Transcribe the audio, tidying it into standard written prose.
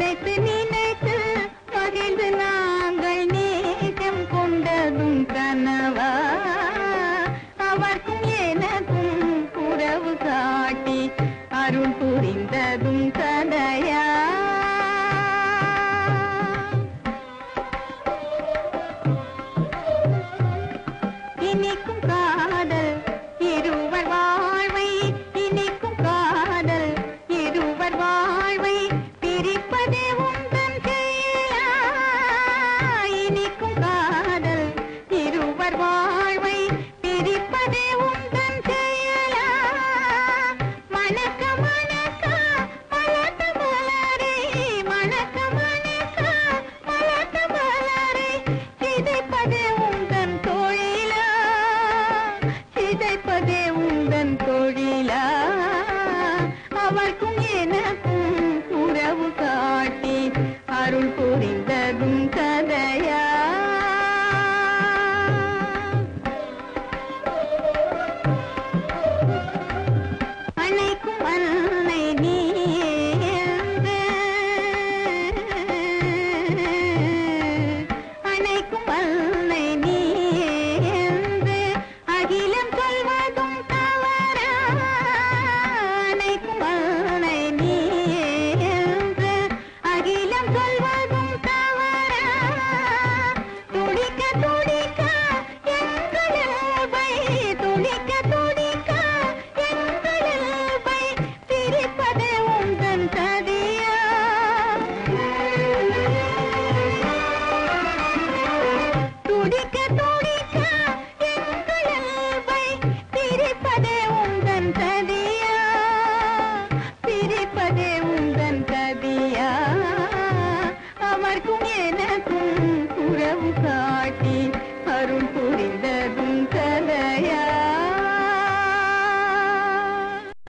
நினைத்து நினைத்து மகிழ்ந்து நாங்கள் நேசம் கொண்டதும் கனவா அவர்க்கும் எனக்கும் உறவு காட்டி அருள் புரிந்ததும் கதையா இனிக்கும் காதல் இருவர் வாழ்வை இனிக்கும் காதல் இருவர் வாழ்வை பிரிப்பதே உந்தன் செயலா இனிக்கும் காதல் இருவர் வாழ்வை பிரிப்பதே உந்தன் செயலா மணக்க மணக்க மலர்ந்த மலரே மணக்க மணக்க மலர்ந்த மலரே சிதைப்பதே உந்தன் தொழிலா சிதைப்பதே உந்தன் தொழிலா அவர்க்கும் எனக்கும் உறவு காட்டி அருள் புரிந்ததும் கதையா அணைக்கும் அன்னை நீ என்று அணைக்கும் அன்னை நீ என்று அகிலம் சொல்வதும் தவறா அணைக்கும் அன்னை நீ என்று அகிலம் சொல்வதும் தவறா துடிக்க துடிக்க எங்களில் பை துடிக்க துடிக்க எங்களில் பை பிரிப்பதே உந்தன் சதியா துடிக்க துடிக்க